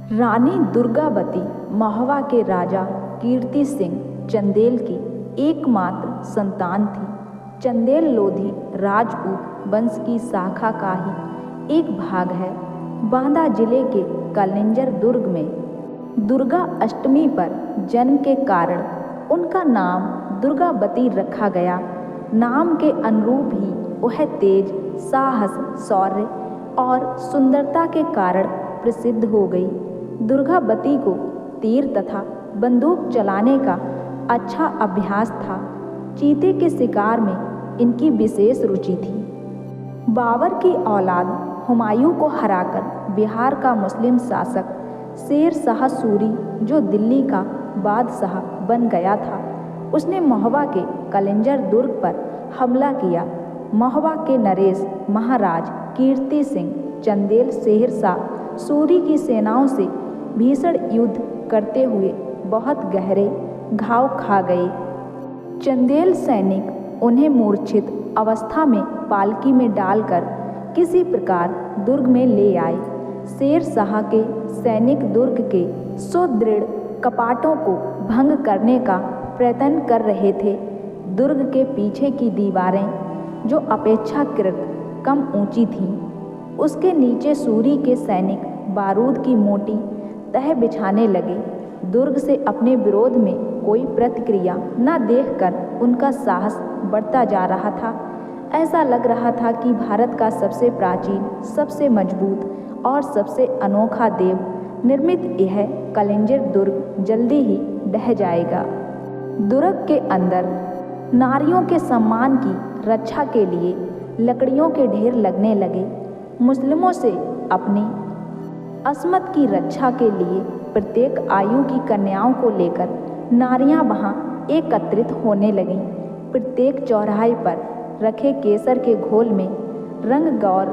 रानी दुर्गावती महोबा के राजा कीर्ति सिंह चंदेल की एकमात्र संतान थी। चंदेल लोधी राजपूत वंश की शाखा का ही एक भाग है। बांदा जिले के कलिंजर दुर्ग में दुर्गा अष्टमी पर जन्म के कारण उनका नाम दुर्गावती रखा गया। नाम के अनुरूप ही वह तेज, साहस, शौर्य और सुंदरता के कारण प्रसिद्ध हो गई। दुर्गावती को तीर तथा बंदूक चलाने का अच्छा अभ्यास था। चीते के शिकार में इनकी विशेष रुचि थी। बाबर की औलाद हुमायूं को हराकर बिहार का मुस्लिम शासक शेर शाह सूरी, जो दिल्ली का बादशाह बन गया था, उसने महोबा के कलिंजर दुर्ग पर हमला किया। महोबा के नरेश महाराज कीर्ति सिंह चंदेल शेर शाह सूरी की सेनाओं से भीषण युद्ध करते हुए बहुत गहरे घाव खा गए। चंदेल सैनिक उन्हें मूर्छित अवस्था में पालकी में डालकर किसी प्रकार दुर्ग में ले आए। शेर शाह के सैनिक दुर्ग के सुदृढ़ कपाटों को भंग करने का प्रयत्न कर रहे थे। दुर्ग के पीछे की दीवारें, जो अपेक्षाकृत कम ऊंची थीं, उसके नीचे सूरी के सैनिक बारूद की मोटी तह बिछाने लगे। दुर्ग से अपने विरोध में कोई प्रतिक्रिया न देखकर उनका साहस बढ़ता जा रहा था। ऐसा लग रहा था कि भारत का सबसे प्राचीन, सबसे मजबूत और सबसे अनोखा देव निर्मित यह कलिंजर दुर्ग जल्दी ही ढह जाएगा। दुर्ग के अंदर नारियों के सम्मान की रक्षा के लिए लकड़ियों के ढेर लगने लगे। मुस्लिमों से अपनी अस्मत की रक्षा के लिए प्रत्येक आयु की कन्याओं को लेकर नारियां वहां एकत्रित होने लगीं। प्रत्येक चौराहे पर रखे केसर के घोल में रंग गौर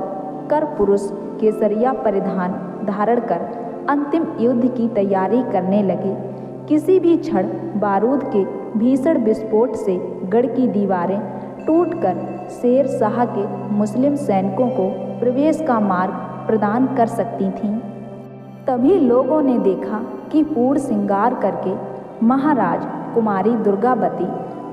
कर पुरुष केसरिया परिधान धारण कर अंतिम युद्ध की तैयारी करने लगे। किसी भी क्षण बारूद के भीषण विस्फोट से गढ़ की दीवारें टूटकर शेर शाह के मुस्लिम सैनिकों को प्रवेश का मार्ग प्रदान कर सकती थीं। तभी लोगों ने देखा कि पूर्ण श्रृंगार करके महाराज कुमारी दुर्गावती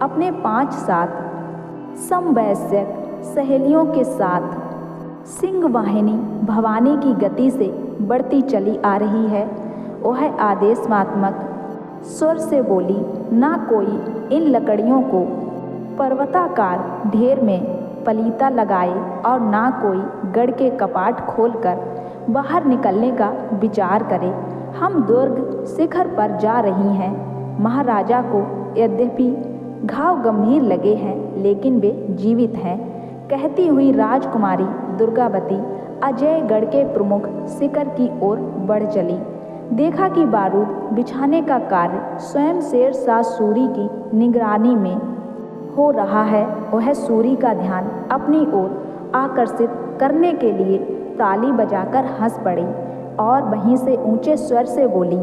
अपने 5-7 समवयस्क सहेलियों के साथ सिंहवाहिनी भवानी की गति से बढ़ती चली आ रही है। वह आदेशात्मक स्वर से बोली, ना कोई इन लकड़ियों को पर्वताकार ढेर में पलीता लगाए और ना कोई गढ़ के कपाट खोलकर बाहर निकलने का विचार करे। हम दुर्ग शिखर पर जा रही हैं। महाराजा को यद्यपि घाव गंभीर लगे हैं, लेकिन वे जीवित हैं, कहती हुई राजकुमारी दुर्गावती अजयगढ़ के प्रमुख शिखर की ओर बढ़ चली। देखा कि बारूद बिछाने का कार्य स्वयं शेर शाह सूरी की निगरानी में हो रहा है। वह सूरी का ध्यान अपनी ओर आकर्षित करने के लिए ताली बजाकर हंस पड़ी और वहीं से ऊंचे स्वर से बोली,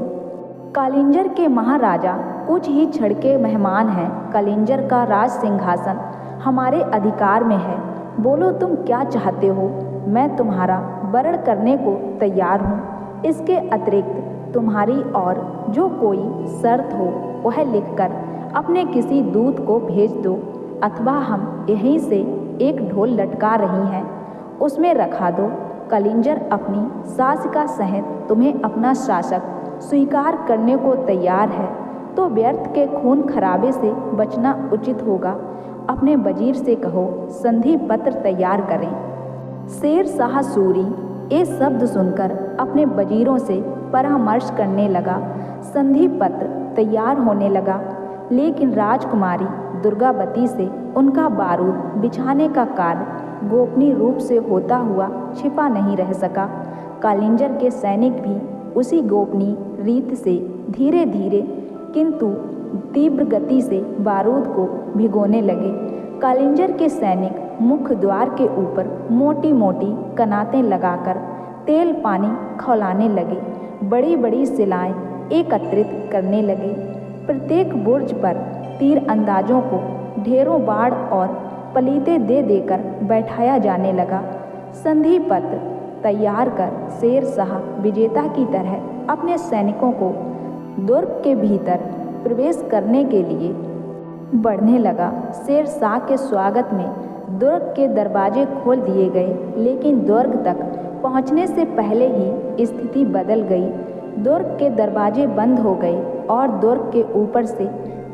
कलिंजर के महाराजा कुछ ही क्षण के मेहमान हैं। कलिंजर का राज सिंहासन हमारे अधिकार में है। बोलो तुम क्या चाहते हो? मैं तुम्हारा वरण करने को तैयार हूँ। इसके अतिरिक्त तुम्हारी और जो कोई शर्त हो वह लिखकर अपने किसी दूत को भेज दो, अथवा हम यहीं से एक ढोल लटका रही हैं, उसमें रखा दो। कलिंजर अपनी सास का सहित तुम्हें अपना शासक स्वीकार करने को तैयार है, तो व्यर्थ के खून खराबे से बचना उचित होगा। अपने वजीर से कहो संधि पत्र तैयार करें। शेर शाह सूरी ये शब्द सुनकर अपने वजीरों से परामर्श करने लगा। संधि पत्र तैयार होने लगा, लेकिन राजकुमारी दुर्गावती से उनका बारूद बिछाने का कार्य गोपनीय रूप से होता हुआ छिपा नहीं रह सका। कलिंजर के सैनिक भी उसी गोपनीय रीत से धीरे धीरे किंतु तीव्र गति से बारूद को भिगोने लगे। कलिंजर के सैनिक मुख्य द्वार के ऊपर मोटी मोटी कनातें लगाकर तेल पानी खौलाने लगे। बड़ी बड़ी शिलाएं एकत्रित करने लगे। प्रत्येक बुर्ज पर तीर अंदाजों को ढेरों बाढ़ और पलीते दे देकर बैठाया जाने लगा। संधि पत्र तैयार कर शेर शाह विजेता की तरह अपने सैनिकों को दुर्ग के भीतर प्रवेश करने के लिए बढ़ने लगा। शेर शाह के स्वागत में दुर्ग के दरवाजे खोल दिए गए, लेकिन दुर्ग तक पहुंचने से पहले ही स्थिति बदल गई। दुर्ग के दरवाजे बंद हो गए और दुर्ग के ऊपर से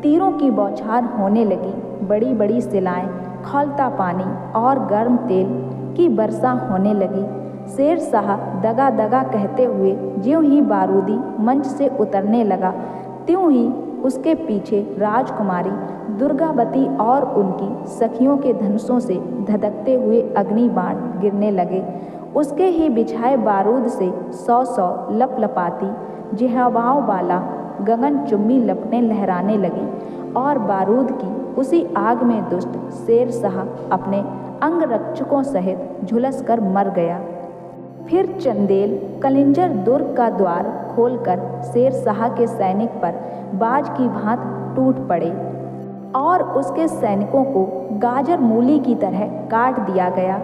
तीरों की बौछार होने लगी। बड़ी बड़ी शिलाएं, खौलता पानी और गर्म तेल की वर्षा होने लगी। शेर शाह दगा दगा कहते हुए ज्यों ही बारूदी मंच से उतरने लगा, त्यों ही उसके पीछे राजकुमारी दुर्गावती और उनकी सखियों के धनुषों से धधकते हुए अग्नि बाण गिरने लगे। उसके ही बिछाए बारूद से सौ सौ लपलपाती जिह्वाओं वाला गगनचुम्बी लपटें लहराने लगी और बारूद की उसी आग में दुष्ट शेर शाह अपने अंगरक्षकों सहित झुलस कर मर गया। फिर चंदेल कलिंजर दुर्ग का द्वार खोलकर शेर शाह के सैनिक पर बाज की भांति टूट पड़े और उसके सैनिकों को गाजर मूली की तरह काट दिया गया।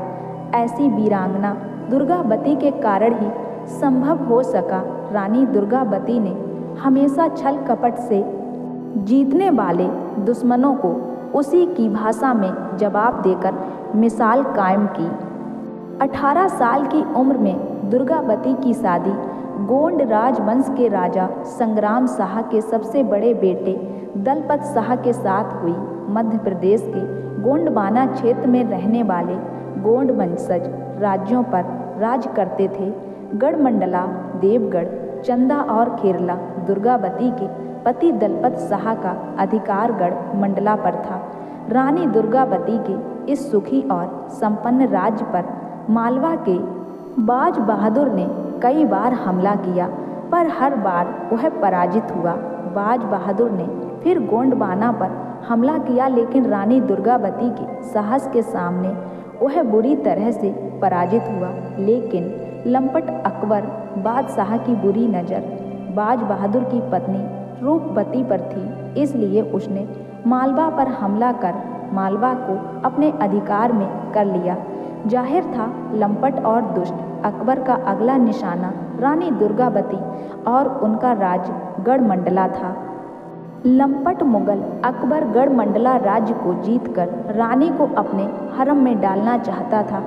ऐसी वीरांगना दुर्गावती के कारण ही संभव हो सका। रानी दुर्गावती ने हमेशा छल कपट से जीतने वाले दुश्मनों को उसी की भाषा में जवाब देकर मिसाल कायम की। 18 साल की उम्र में दुर्गावती की शादी गोंड राजवंश के राजा संग्राम शाह के सबसे बड़े बेटे दलपत शाह के साथ हुई। मध्य प्रदेश के गोंडवाना क्षेत्र में रहने वाले गोंड वंशज राज्यों पर राज करते थे। गढ़मंडला, देवगढ़, चंदा और केरला दुर्गावती के पति दलपत शाह का अधिकारगढ़ मंडला पर था। रानी दुर्गावती के इस सुखी और संपन्न राज्य पर मालवा के बाज बहादुर ने कई बार हमला किया, पर हर बार वह पराजित हुआ। बाज बहादुर ने फिर गोंडवाना पर हमला किया, लेकिन रानी दुर्गावती के साहस के सामने वह बुरी तरह से पराजित हुआ। लेकिन लंपट अकबर बादशाह की बुरी नज़र बाज बहादुर की पत्नी रूपवती पर थी, इसलिए उसने मालवा पर हमला कर मालवा को अपने अधिकार में कर लिया। जाहिर था लंपट और दुष्ट अकबर का अगला निशाना रानी दुर्गावती और उनका राज्य गढ़मंडला था। लंपट मुगल अकबर गढ़मंडला राज्य को जीतकर रानी को अपने हरम में डालना चाहता था।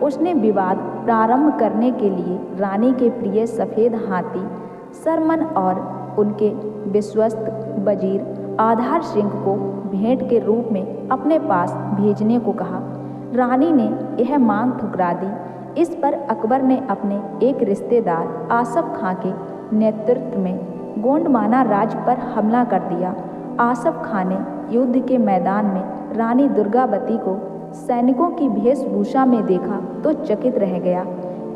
उसने विवाद प्रारंभ करने के लिए रानी के प्रिय सफ़ेद हाथी सरमन और उनके विश्वस्त वजीर आधार सिंह को भेंट के रूप में अपने पास भेजने को कहा। रानी ने यह मांग ठुकरा दी। इस पर अकबर ने अपने एक रिश्तेदार आसफ खां के नेतृत्व में गोंडवाना राज्य पर हमला कर दिया। आसफ खां ने युद्ध के मैदान में रानी दुर्गावती को सैनिकों की वेशभूषा में देखा तो चकित रह गया।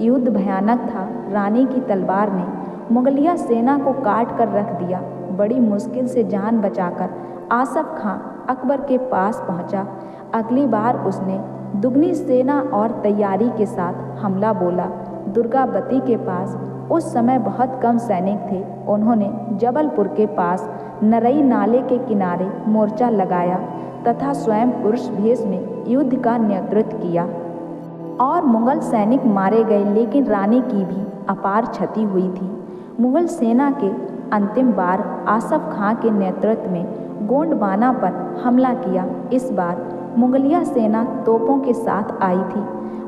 युद्ध भयानक था। रानी की तलवार ने मुगलिया सेना को काट कर रख दिया। बड़ी मुश्किल से जान बचाकर आसफ खां अकबर के पास पहुंचा। अगली बार उसने दुगनी सेना और तैयारी के साथ हमला बोला। दुर्गावती के पास उस समय बहुत कम सैनिक थे। उन्होंने जबलपुर के पास नरई नाले के किनारे मोर्चा लगाया तथा स्वयं पुरुष भेष में युद्ध का नेतृत्व किया और मुगल सैनिक मारे गए, लेकिन रानी की भी अपार क्षति हुई थी। मुगल सेना के अंतिम बार आसफ खां के नेतृत्व में गोंडवाना पर हमला किया। इस बार मुगलिया सेना तोपों के साथ आई थी।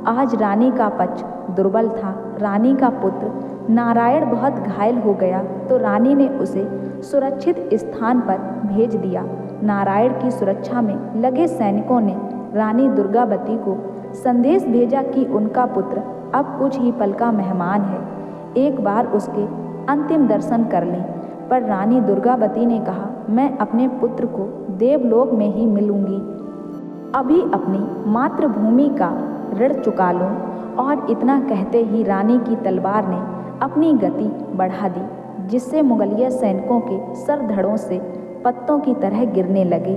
आज रानी का पक्ष दुर्बल था। रानी का पुत्र नारायण बहुत घायल हो गया तो रानी ने उसे सुरक्षित स्थान पर भेज दिया। नारायण की सुरक्षा में लगे सैनिकों ने रानी दुर्गावती को संदेश भेजा कि उनका पुत्र अब कुछ ही पल का मेहमान है, एक बार उसके अंतिम दर्शन कर लें। पर रानी दुर्गावती ने कहा, मैं अपने पुत्र को देवलोक में ही मिलूंगी। अभी अपनी मातृभूमि का ऋण चुका लूं। और इतना कहते ही रानी की तलवार ने अपनी गति बढ़ा दी, जिससे मुगलिया सैनिकों के सर धड़ों से पत्तों की तरह गिरने लगे।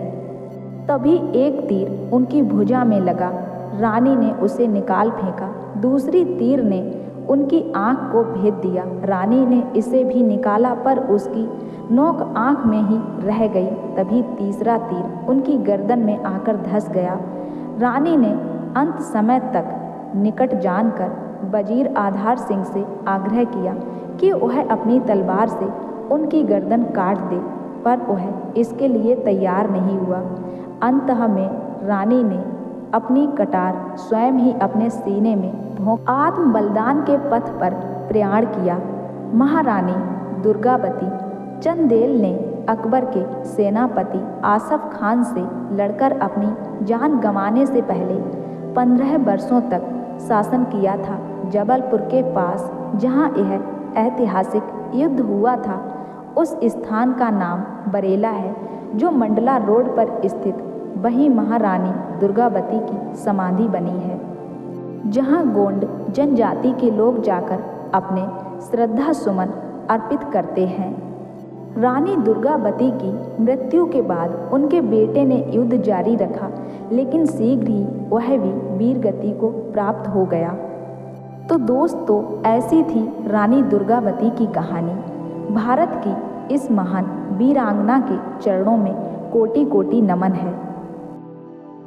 तभी एक तीर उनकी भुजा में लगा। रानी ने उसे निकाल फेंका। दूसरी तीर ने उनकी आंख को भेद दिया। रानी ने इसे भी निकाला पर उसकी नोक आंख में ही रह गई। तभी तीसरा तीर उनकी गर्दन में आकर धंस गया। रानी ने अंत समय तक निकट जानकर वजीर आधार सिंह से आग्रह किया कि वह अपनी तलवार से उनकी गर्दन काट दे, पर वह इसके लिए तैयार नहीं हुआ। अंततः में रानी ने अपनी कटार स्वयं ही अपने सीने में भोंक आत्म बलिदान के पथ पर प्रयाण किया। महारानी दुर्गावती चंदेल ने अकबर के सेनापति आसफ खान से लड़कर अपनी जान गंवाने से पहले 15 वर्षों तक शासन किया था। जबलपुर के पास जहां यह ऐतिहासिक युद्ध हुआ था, उस स्थान का नाम बरेला है, जो मंडला रोड पर स्थित वहीं महारानी दुर्गावती की समाधि बनी है, जहां गोंड जनजाति के लोग जाकर अपने श्रद्धा सुमन अर्पित करते हैं। रानी दुर्गावती की मृत्यु के बाद उनके बेटे ने युद्ध जारी रखा, लेकिन शीघ्र ही वह भी वीर गति को प्राप्त हो गया। तो दोस्तों, ऐसी थी रानी दुर्गावती की कहानी। भारत की इस महान वीरांगना के चरणों में कोटि कोटि नमन है।